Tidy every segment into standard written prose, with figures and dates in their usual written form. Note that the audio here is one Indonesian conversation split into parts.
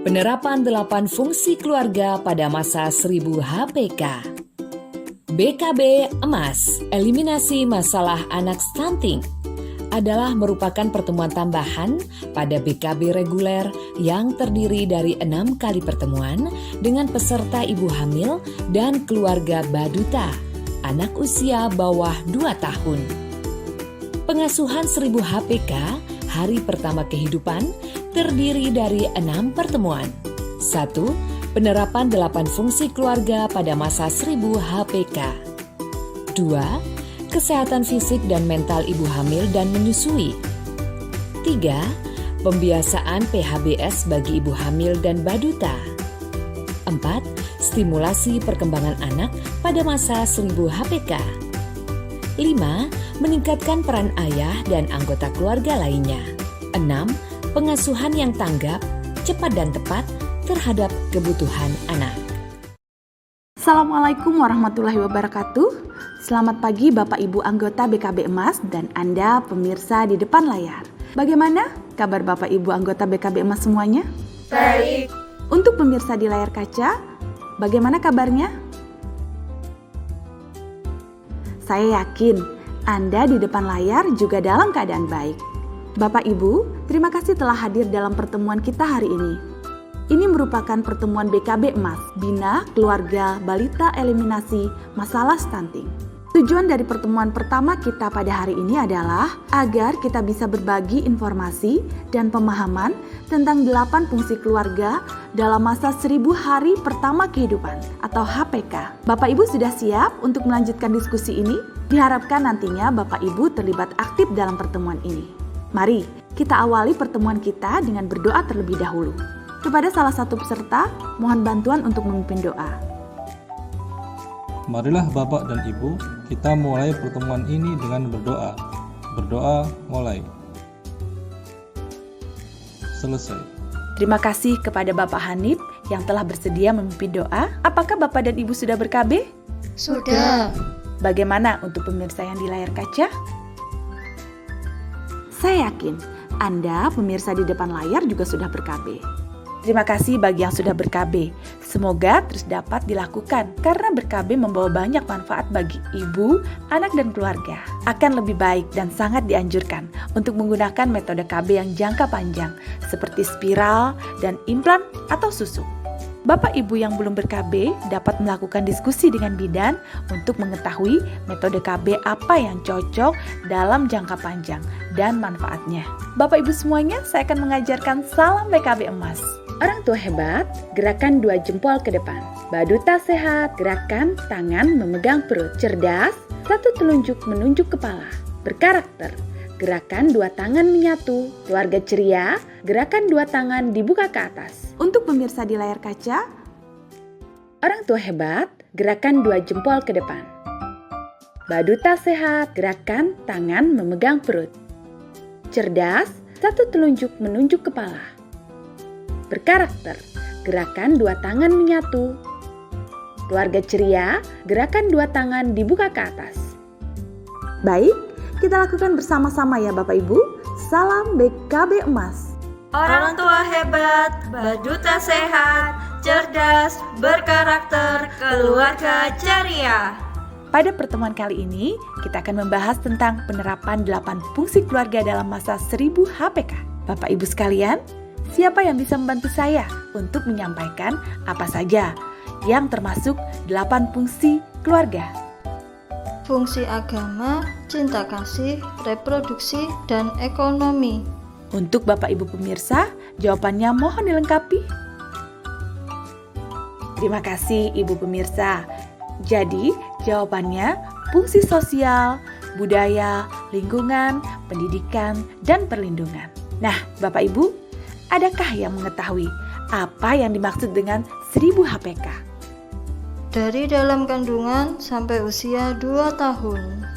Penerapan 8 fungsi keluarga pada masa 1000 HPK. BKB Emas, eliminasi masalah anak stunting, adalah merupakan pertemuan tambahan pada BKB reguler yang terdiri dari 6 kali pertemuan dengan peserta ibu hamil dan keluarga baduta, anak usia bawah 2 tahun. Pengasuhan 1000 HPK, hari pertama kehidupan, terdiri dari 6 pertemuan. 1. Penerapan 8 fungsi keluarga pada masa 1000 HPK. 2. Kesehatan fisik dan mental ibu hamil dan menyusui. 3. Pembiasaan PHBS bagi ibu hamil dan baduta. 4. Stimulasi perkembangan anak pada masa 1000 HPK. 5. Meningkatkan peran ayah dan anggota keluarga lainnya. 6. Pengasuhan yang tanggap, cepat dan tepat terhadap kebutuhan anak. Assalamualaikum warahmatullahi wabarakatuh. Selamat pagi Bapak Ibu anggota BKB Emas dan Anda pemirsa di depan layar. Bagaimana kabar Bapak Ibu anggota BKB Emas semuanya? Baik. Untuk pemirsa di layar kaca, bagaimana kabarnya? Saya yakin Anda di depan layar juga dalam keadaan baik. Bapak Ibu, terima kasih telah hadir dalam pertemuan kita hari ini. Ini merupakan pertemuan BKB Emas, Bina Keluarga Balita Eliminasi Masalah Stunting. Tujuan dari pertemuan pertama kita pada hari ini adalah agar kita bisa berbagi informasi dan pemahaman tentang 8 fungsi keluarga dalam masa 1000 hari pertama kehidupan atau HPK. Bapak Ibu sudah siap untuk melanjutkan diskusi ini? Diharapkan nantinya Bapak Ibu terlibat aktif dalam pertemuan ini. Mari kita awali pertemuan kita dengan berdoa terlebih dahulu. Kepada salah satu peserta, mohon bantuan untuk memimpin doa. Marilah Bapak dan Ibu, kita mulai pertemuan ini dengan berdoa. Berdoa mulai. Selesai. Terima kasih kepada Bapak Hanif yang telah bersedia memimpin doa. Apakah Bapak dan Ibu sudah ber-KB? Sudah. Bagaimana untuk pemirsa yang di layar kaca? Saya yakin Anda pemirsa di depan layar juga sudah ber-KB. Terima kasih bagi yang sudah ber-KB. Semoga terus dapat dilakukan karena ber-KB membawa banyak manfaat bagi ibu, anak, dan keluarga. Akan lebih baik dan sangat dianjurkan untuk menggunakan metode KB yang jangka panjang seperti spiral dan implan atau susu. Bapak Ibu yang belum ber-KB dapat melakukan diskusi dengan bidan untuk mengetahui metode KB apa yang cocok dalam jangka panjang dan manfaatnya. Bapak Ibu semuanya, saya akan mengajarkan salam BKB Emas. Orang tua hebat, gerakan 2 jempol ke depan. Baduta sehat, gerakan tangan memegang perut. Cerdas, 1 telunjuk menunjuk kepala. Berkarakter, gerakan 2 tangan menyatu. Keluarga ceria, gerakan 2 tangan dibuka ke atas. Untuk pemirsa di layar kaca, orang tua hebat, gerakan 2 jempol ke depan. Baduta sehat, gerakan tangan memegang perut. Cerdas, 1 telunjuk menunjuk kepala. Berkarakter, gerakan 2 tangan menyatu. Keluarga ceria, gerakan 2 tangan dibuka ke atas. Baik, kita lakukan bersama-sama ya Bapak Ibu. Salam BKB Emas. Orang tua hebat, baduta sehat, cerdas, berkarakter, keluarga ceria. Pada pertemuan kali ini, kita akan membahas tentang penerapan 8 fungsi keluarga dalam masa 1000 HPK. Bapak Ibu sekalian, siapa yang bisa membantu saya untuk menyampaikan apa saja yang termasuk 8 fungsi keluarga? Fungsi agama, cinta kasih, reproduksi, dan ekonomi. Untuk Bapak Ibu pemirsa, jawabannya mohon dilengkapi. Terima kasih Ibu pemirsa. Jadi, jawabannya fungsi sosial, budaya, lingkungan, pendidikan, dan perlindungan. Nah, Bapak Ibu, adakah yang mengetahui apa yang dimaksud dengan 1000 HPK? Dari dalam kandungan sampai usia 2 tahun.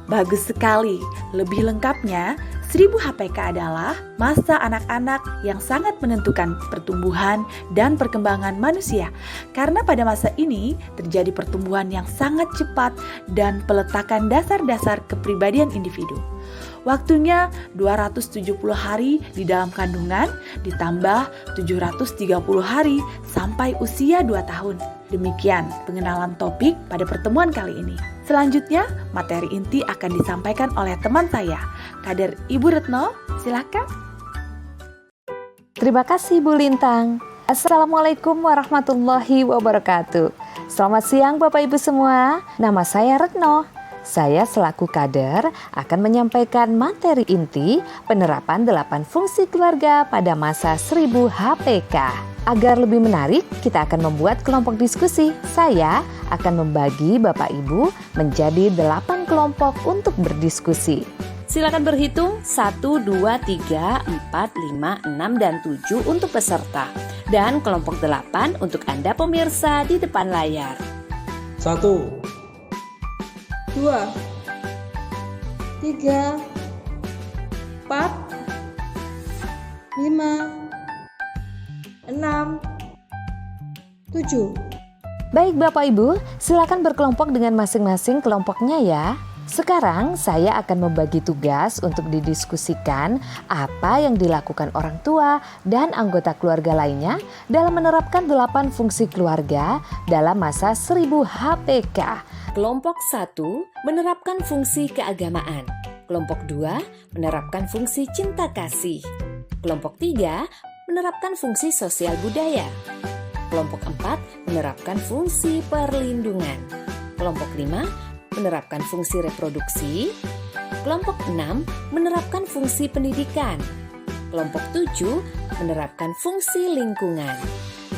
Bagus sekali. Lebih lengkapnya, 1000 HPK adalah masa anak-anak yang sangat menentukan pertumbuhan dan perkembangan manusia. Karena pada masa ini terjadi pertumbuhan yang sangat cepat dan peletakan dasar-dasar kepribadian individu. Waktunya 270 hari di dalam kandungan ditambah 730 hari sampai usia 2 tahun. Demikian pengenalan topik pada pertemuan kali ini. Selanjutnya, materi inti akan disampaikan oleh teman saya, Kader Ibu Retno. Silakan. Terima kasih Bu Lintang. Assalamualaikum warahmatullahi wabarakatuh. Selamat siang Bapak Ibu semua. Nama saya Retno. Saya selaku kader akan menyampaikan materi inti penerapan 8 fungsi keluarga pada masa 1000 HPK. Agar lebih menarik, kita akan membuat kelompok diskusi. Saya akan membagi Bapak Ibu menjadi 8 kelompok untuk berdiskusi. Silakan berhitung 1, 2, 3, 4, 5, 6, dan 7 untuk peserta. Dan kelompok 8 untuk Anda pemirsa di depan layar. 1, 2, 3, 4, 5, 6, 7. Baik Bapak Ibu, silakan berkelompok dengan masing-masing kelompoknya ya. Sekarang saya akan membagi tugas untuk didiskusikan apa yang dilakukan orang tua dan anggota keluarga lainnya dalam menerapkan 8 fungsi keluarga dalam masa 1000 HPK. Kelompok 1 menerapkan fungsi keagamaan. Kelompok 2 menerapkan fungsi cinta kasih. Kelompok 3 menerapkan fungsi sosial budaya. Kelompok 4 menerapkan fungsi perlindungan. Kelompok 5 menerapkan fungsi reproduksi. Kelompok 6 menerapkan fungsi pendidikan. Kelompok 7 menerapkan fungsi lingkungan.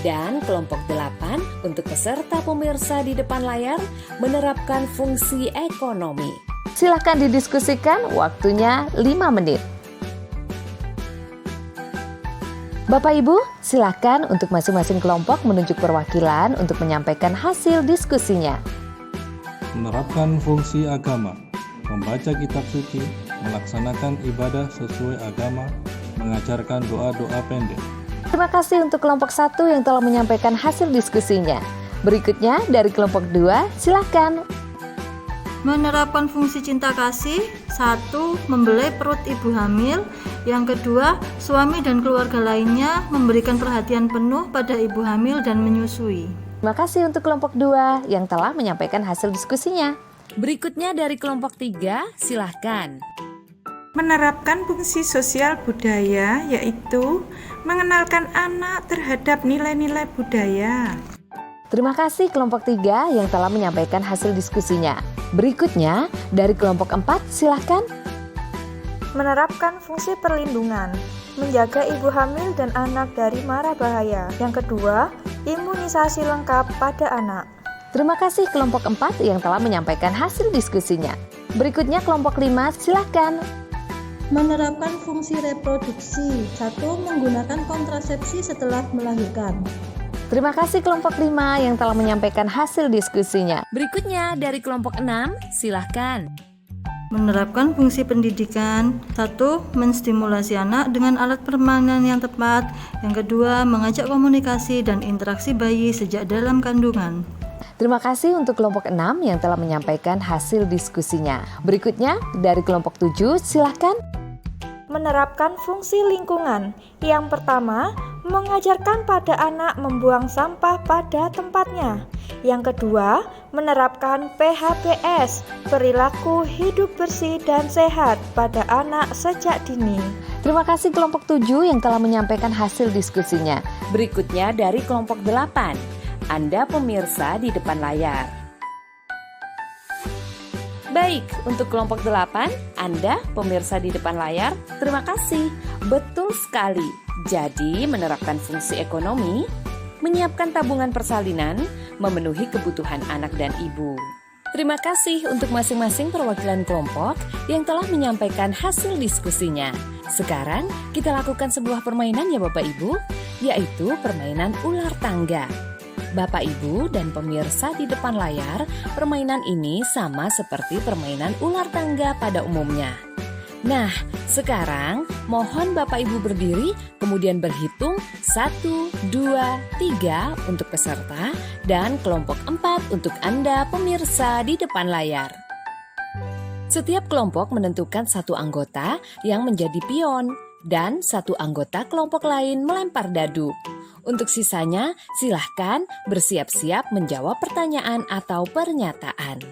Dan kelompok 8 untuk peserta pemirsa di depan layar menerapkan fungsi ekonomi. Silahkan didiskusikan, waktunya 5 menit. Bapak Ibu, silakan untuk masing-masing kelompok menunjuk perwakilan untuk menyampaikan hasil diskusinya. menerapkan fungsi agama, membaca kitab suci, melaksanakan ibadah sesuai agama, mengajarkan doa-doa pendek. Terima kasih untuk kelompok 1 yang telah menyampaikan hasil diskusinya. Berikutnya dari kelompok 2, silakan. Menerapkan fungsi cinta kasih. 1. Membelai perut ibu hamil. Yang kedua, suami dan keluarga lainnya memberikan perhatian penuh pada ibu hamil dan menyusui. Terima kasih untuk kelompok 2 yang telah menyampaikan hasil diskusinya. Berikutnya dari kelompok 3, silahkan. Menerapkan fungsi sosial budaya, yaitu mengenalkan anak terhadap nilai-nilai budaya. Terima kasih kelompok 3 yang telah menyampaikan hasil diskusinya. Berikutnya dari kelompok 4, silahkan. Menerapkan fungsi perlindungan, menjaga ibu hamil dan anak dari mara bahaya. Yang kedua, imunisasi lengkap pada anak. Terima kasih kelompok 4 yang telah menyampaikan hasil diskusinya. Berikutnya kelompok 5, silahkan. Menerapkan fungsi reproduksi. 1. Menggunakan kontrasepsi setelah melahirkan. Terima kasih kelompok 5 yang telah menyampaikan hasil diskusinya. Berikutnya dari kelompok 6, silahkan. Menerapkan fungsi pendidikan. 1. Menstimulasi anak dengan alat permainan yang tepat. Yang kedua, mengajak komunikasi dan interaksi bayi sejak dalam kandungan. Terima kasih untuk kelompok 6 yang telah menyampaikan hasil diskusinya. Berikutnya dari kelompok 7, silahkan. Menerapkan fungsi lingkungan. Yang pertama, mengajarkan pada anak membuang sampah pada tempatnya. Yang kedua, menerapkan PHBS, perilaku hidup bersih dan sehat pada anak sejak dini. Terima kasih kelompok 7 yang telah menyampaikan hasil diskusinya. Berikutnya dari kelompok 8. Anda pemirsa di depan layar. Baik, untuk kelompok 8, Anda pemirsa di depan layar, terima kasih. Betul sekali. Jadi, menerapkan fungsi ekonomi, menyiapkan tabungan persalinan, memenuhi kebutuhan anak dan ibu. Terima kasih untuk masing-masing perwakilan kelompok yang telah menyampaikan hasil diskusinya. Sekarang, kita lakukan sebuah permainan ya Bapak Ibu, yaitu permainan ular tangga. Bapak Ibu dan pemirsa di depan layar, permainan ini sama seperti permainan ular tangga pada umumnya. Nah, sekarang mohon Bapak Ibu berdiri, kemudian berhitung 1, 2, 3 untuk peserta dan kelompok 4 untuk Anda pemirsa di depan layar. Setiap kelompok menentukan satu anggota yang menjadi pion dan satu anggota kelompok lain melempar dadu. Untuk sisanya, silahkan bersiap-siap menjawab pertanyaan atau pernyataan.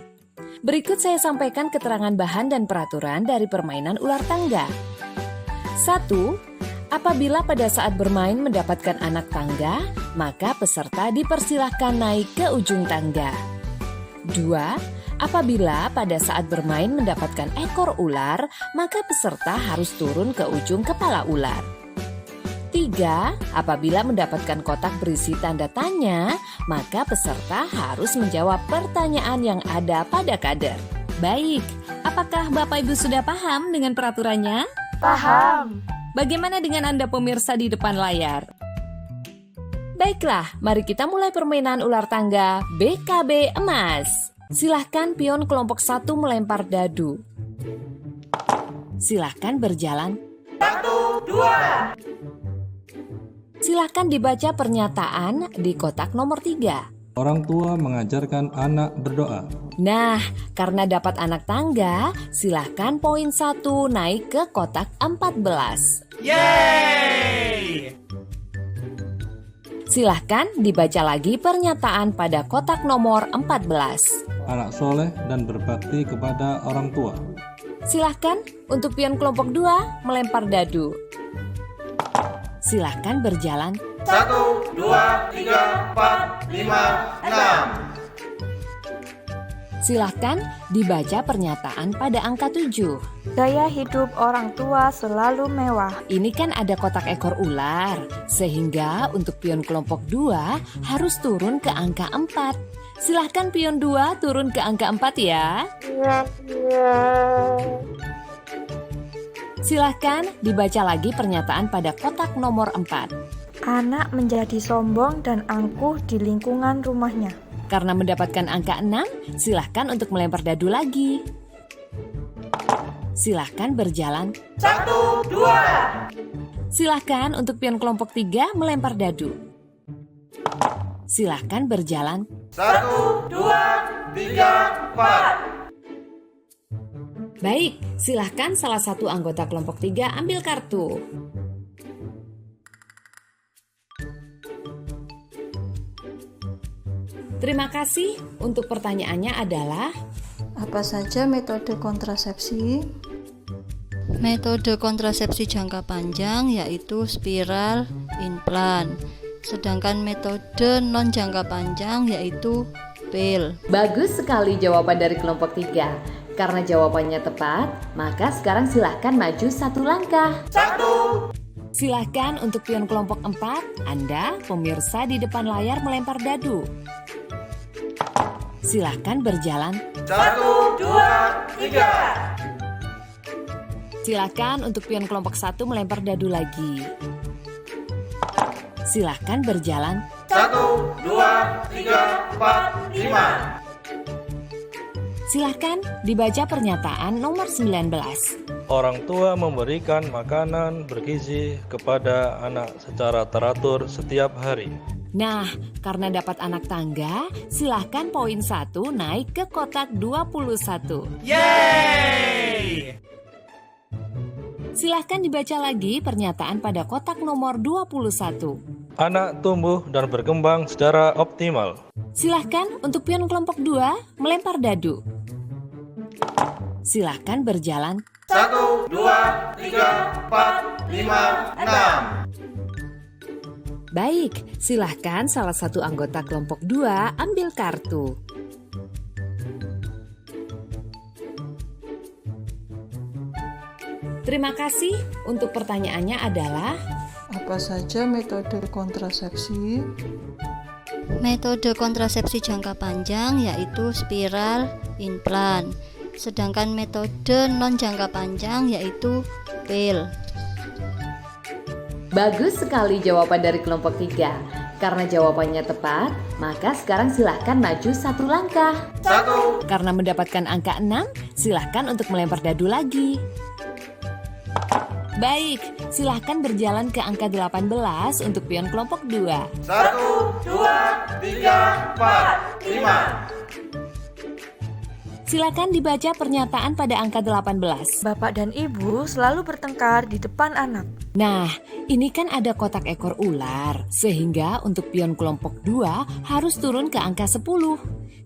Berikut saya sampaikan keterangan bahan dan peraturan dari permainan ular tangga. 1. Apabila pada saat bermain mendapatkan anak tangga, maka peserta dipersilahkan naik ke ujung tangga. 2. Apabila pada saat bermain mendapatkan ekor ular, maka peserta harus turun ke ujung kepala ular. 3. Apabila mendapatkan kotak berisi tanda tanya, maka peserta harus menjawab pertanyaan yang ada pada kader. Baik, apakah Bapak Ibu sudah paham dengan peraturannya? Paham. Bagaimana dengan Anda pemirsa di depan layar? Baiklah, mari kita mulai permainan ular tangga BKB Emas. Silahkan pion kelompok 1 melempar dadu. Silahkan berjalan. 1, 2. Silahkan dibaca pernyataan di kotak nomor 3. Orang tua mengajarkan anak berdoa. Nah, karena dapat anak tangga, silahkan poin 1 naik ke kotak 14. Yeay! Silahkan dibaca lagi pernyataan pada kotak nomor 14. Anak soleh dan berbakti kepada orang tua. Silahkan untuk pion kelompok 2 melempar dadu. Silahkan berjalan. 1, 2, 3, 4, 5, 6. Silahkan dibaca pernyataan pada angka 7. Gaya hidup orang tua selalu mewah. Ini kan ada kotak ekor ular, sehingga untuk pion kelompok 2 harus turun ke angka 4. Silahkan pion 2 turun ke angka 4 ya. Silahkan dibaca lagi pernyataan pada kotak nomor 4. Anak menjadi sombong dan angkuh di lingkungan rumahnya. Karena mendapatkan angka 6, silahkan untuk melempar dadu lagi. Silahkan berjalan. 1, 2. Silahkan untuk pion kelompok 3 melempar dadu. Silahkan berjalan. 1, 2, 3, 4. Baik, silahkan salah satu anggota kelompok 3 ambil kartu. Terima kasih. Untuk pertanyaannya adalah, Apa saja metode kontrasepsi? Metode kontrasepsi jangka panjang yaitu spiral, implan. Sedangkan metode non jangka panjang yaitu pil. bagus sekali jawaban dari kelompok 3. Karena jawabannya tepat, maka sekarang silahkan maju 1 langkah. 1, Silahkan untuk pion kelompok 4, Anda, pemirsa di depan layar melempar dadu. Silahkan berjalan. 1, 2, 3. Silahkan untuk pion kelompok 1 melempar dadu lagi. Silahkan berjalan. 1, 2, 3, 4, 5. Silahkan dibaca pernyataan nomor 19. Orang tua memberikan makanan bergizi kepada anak secara teratur setiap hari. Nah, karena dapat anak tangga, silahkan poin 1 naik ke kotak 21. Yeay! Silahkan dibaca lagi pernyataan pada kotak nomor 21. Anak tumbuh dan berkembang secara optimal. Silahkan untuk pion kelompok 2 melempar dadu. Silahkan berjalan. 1, 2, 3, 4, 5, 6. Baik, silahkan salah satu anggota kelompok 2 ambil kartu. Terima kasih. Untuk pertanyaannya adalah, Apa saja metode kontrasepsi? Metode kontrasepsi jangka panjang yaitu spiral, implan. Sedangkan metode non jangka panjang yaitu pil. bagus sekali jawaban dari kelompok 3. Karena jawabannya tepat, maka sekarang silahkan maju 1 langkah. 1, Karena mendapatkan angka 6, silahkan untuk melempar dadu lagi. Baik, silahkan berjalan ke angka 18 untuk pion kelompok 2. 1, 2, 3, 4, 5. Silakan dibaca pernyataan pada angka 18. Bapak dan ibu selalu bertengkar di depan anak. Nah, ini kan ada kotak ekor ular, sehingga untuk pion kelompok 2 harus turun ke angka 10.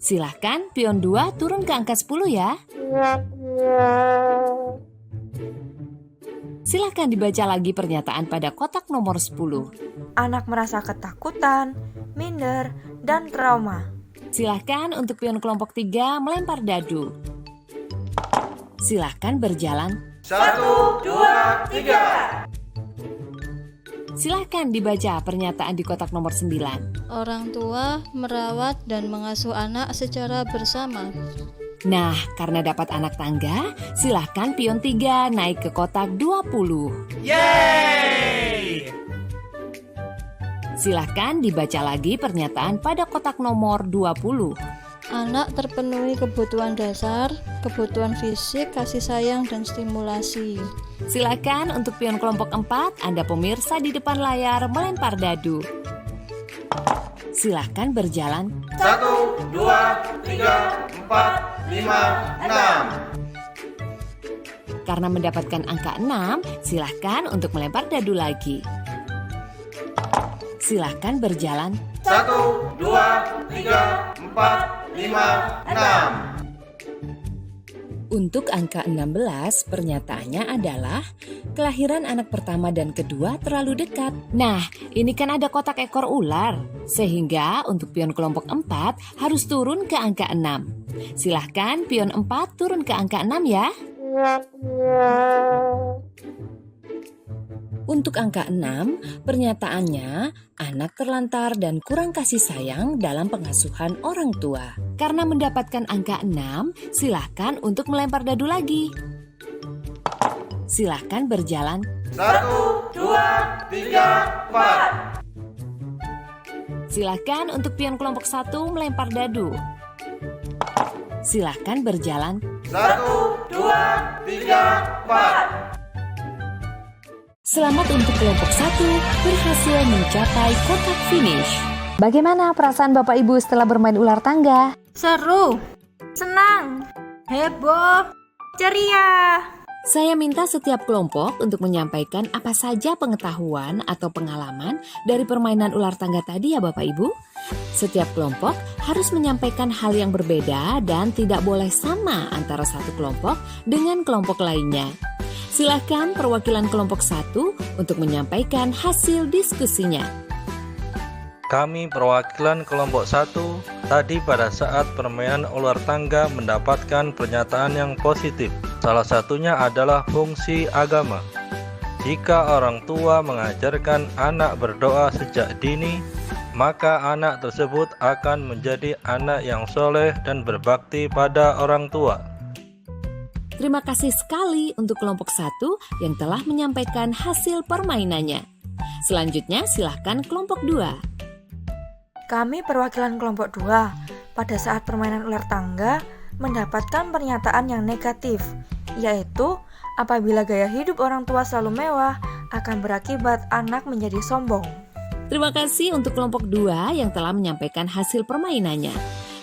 Silahkan pion 2 turun ke angka 10 ya. Silahkan dibaca lagi pernyataan pada kotak nomor 10. Anak merasa ketakutan, minder, dan trauma. Silahkan untuk pion kelompok 3 melempar dadu. Silahkan berjalan. 1, 2, 3. Silahkan dibaca pernyataan di kotak nomor 9. Orang tua merawat dan mengasuh anak secara bersama. Nah, karena dapat anak tangga, silahkan pion 3 naik ke kotak 20. Yeay! Silahkan dibaca lagi pernyataan pada kotak nomor 20. Anak terpenuhi kebutuhan dasar, kebutuhan fisik, kasih sayang, dan stimulasi. Silahkan untuk pion kelompok 4, Anda pemirsa di depan layar melempar dadu. Silahkan berjalan. 1, 2, 3, 4, 5, 6. Karena mendapatkan angka 6, silahkan untuk melempar dadu lagi. Silahkan berjalan. 1, 2, 3, 4, 5, 6. Untuk angka 16, pernyataannya adalah kelahiran anak pertama dan kedua terlalu dekat. Nah, ini kan ada kotak ekor ular, sehingga untuk pion kelompok 4 harus turun ke angka 6. Silahkan pion 4 turun ke angka 6 ya. Untuk angka 6, pernyataannya anak terlantar dan kurang kasih sayang dalam pengasuhan orang tua. Karena mendapatkan angka 6, silahkan untuk melempar dadu lagi. Silahkan berjalan. 1, 2, 3, 4. Silahkan untuk pion kelompok 1 melempar dadu. Silahkan berjalan. 1, 2, 3, 4. Selamat untuk kelompok 1 berhasil mencapai kotak finish. Bagaimana perasaan Bapak Ibu setelah bermain ular tangga? Seru, Senang, heboh, ceria. Saya minta setiap kelompok untuk menyampaikan apa saja pengetahuan atau pengalaman dari permainan ular tangga tadi ya Bapak Ibu. Setiap kelompok harus menyampaikan hal yang berbeda dan tidak boleh sama antara satu kelompok dengan kelompok lainnya. Silakan perwakilan kelompok 1 untuk menyampaikan hasil diskusinya. Kami perwakilan kelompok 1 tadi pada saat permainan ular tangga mendapatkan pernyataan yang positif. Salah satunya adalah fungsi agama. Jika orang tua mengajarkan anak berdoa sejak dini, maka anak tersebut akan menjadi anak yang soleh dan berbakti pada orang tua. Terima kasih sekali untuk kelompok 1 yang telah menyampaikan hasil permainannya. Selanjutnya silahkan kelompok 2. Kami perwakilan kelompok 2 pada saat permainan ular tangga mendapatkan pernyataan yang negatif, yaitu apabila gaya hidup orang tua selalu mewah akan berakibat anak menjadi sombong. Terima kasih untuk kelompok 2 yang telah menyampaikan hasil permainannya.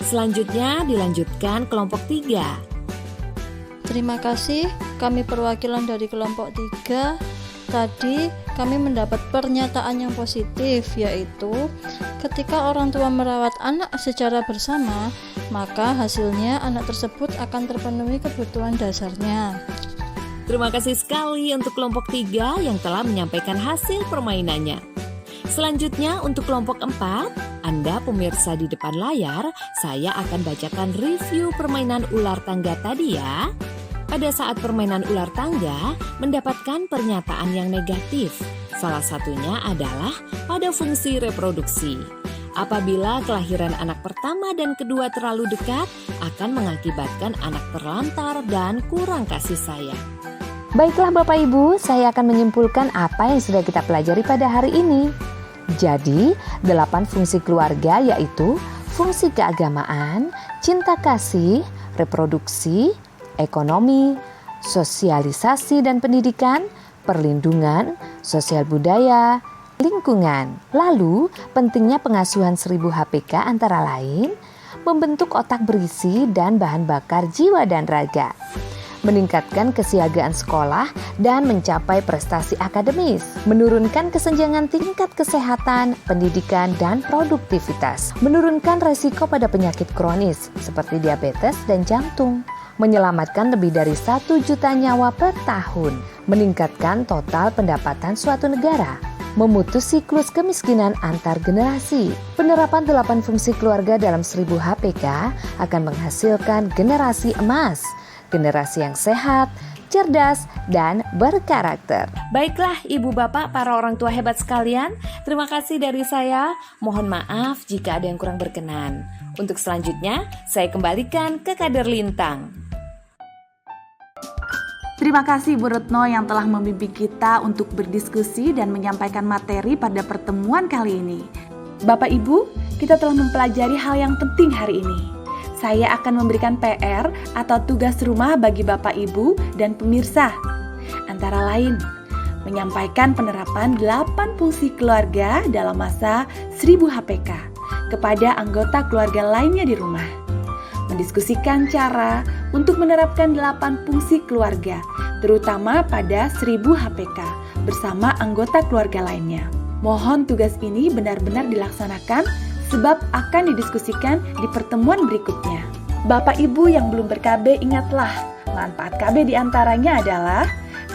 Selanjutnya dilanjutkan kelompok 3. Terima kasih, kami perwakilan dari kelompok 3. Tadi kami mendapat pernyataan yang positif, yaitu ketika orang tua merawat anak secara bersama, maka hasilnya anak tersebut akan terpenuhi kebutuhan dasarnya. Terima kasih sekali untuk kelompok 3 yang telah menyampaikan hasil permainannya. Selanjutnya untuk kelompok 4, Anda pemirsa di depan layar, saya akan bacakan review permainan ular tangga tadi ya. Pada saat permainan ular tangga mendapatkan pernyataan yang negatif. Salah satunya adalah pada fungsi reproduksi. Apabila kelahiran anak pertama dan kedua terlalu dekat, akan mengakibatkan anak terlantar dan kurang kasih sayang. Baiklah Bapak Ibu, saya akan menyimpulkan apa yang sudah kita pelajari pada hari ini. Jadi, 8 fungsi keluarga yaitu fungsi keagamaan, cinta kasih, reproduksi, ekonomi, sosialisasi dan pendidikan, perlindungan, sosial budaya, lingkungan. Lalu, pentingnya pengasuhan 1000 HPK antara lain membentuk otak berisi dan bahan bakar jiwa dan raga, meningkatkan kesiagaan sekolah dan mencapai prestasi akademis, menurunkan kesenjangan tingkat kesehatan, pendidikan, dan produktivitas, menurunkan resiko pada penyakit kronis seperti diabetes dan jantung, menyelamatkan lebih dari 1 juta nyawa per tahun, meningkatkan total pendapatan suatu negara, memutus siklus kemiskinan antar generasi. Penerapan 8 fungsi keluarga dalam 1000 HPK akan menghasilkan generasi emas, generasi yang sehat, cerdas, dan berkarakter. Baiklah ibu bapak para orang tua hebat sekalian, terima kasih dari saya. Mohon maaf jika ada yang kurang berkenan. Untuk selanjutnya, saya kembalikan ke Kader Lintang. Terima kasih Bu Retno yang telah membimbing kita untuk berdiskusi dan menyampaikan materi pada pertemuan kali ini. Bapak Ibu, kita telah mempelajari hal yang penting hari ini. Saya akan memberikan PR atau tugas rumah bagi Bapak Ibu dan pemirsa. Antara lain, menyampaikan penerapan 8 fungsi keluarga dalam masa 1000 HPK kepada anggota keluarga lainnya di rumah. Mendiskusikan cara untuk menerapkan 8 fungsi keluarga, terutama pada 1000 HPK bersama anggota keluarga lainnya. Mohon tugas ini benar-benar dilaksanakan sebab akan didiskusikan di pertemuan berikutnya. Bapak Ibu yang belum ber-KB, ingatlah, manfaat KB diantaranya adalah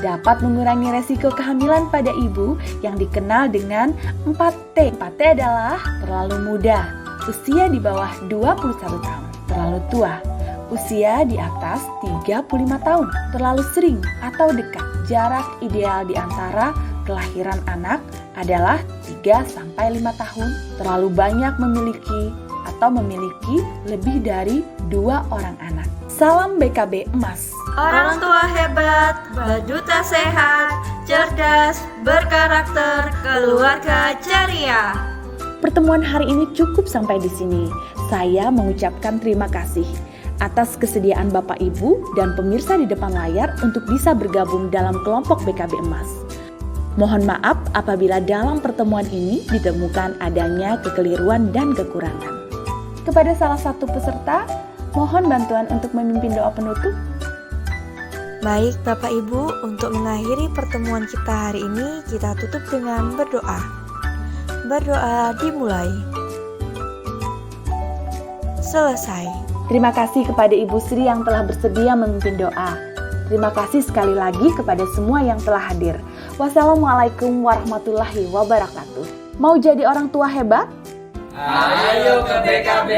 dapat mengurangi resiko kehamilan pada ibu yang dikenal dengan 4T. 4T adalah terlalu muda, usia di bawah 21 tahun, terlalu tua, usia di atas 35 tahun, terlalu sering atau dekat. Jarak ideal di antara kelahiran anak adalah 3-5 tahun, terlalu banyak memiliki lebih dari 2 orang anak. Salam BKB Emas. Orang tua hebat, berduta sehat, cerdas, berkarakter, keluarga ceria. Pertemuan hari ini cukup sampai di sini. Saya mengucapkan terima kasih atas kesediaan Bapak Ibu dan pemirsa di depan layar untuk bisa bergabung dalam kelompok BKB Emas. Mohon maaf apabila dalam pertemuan ini ditemukan adanya kekeliruan dan kekurangan. Kepada salah satu peserta, mohon bantuan untuk memimpin doa penutup. Baik Bapak Ibu, untuk mengakhiri pertemuan kita hari ini, kita tutup dengan berdoa. Berdoa dimulai. Selesai. Terima kasih kepada Ibu Sri yang telah bersedia memimpin doa. Terima kasih sekali lagi kepada semua yang telah hadir. Wassalamualaikum warahmatullahi wabarakatuh. Mau jadi orang tua hebat? Ayo ke BKB.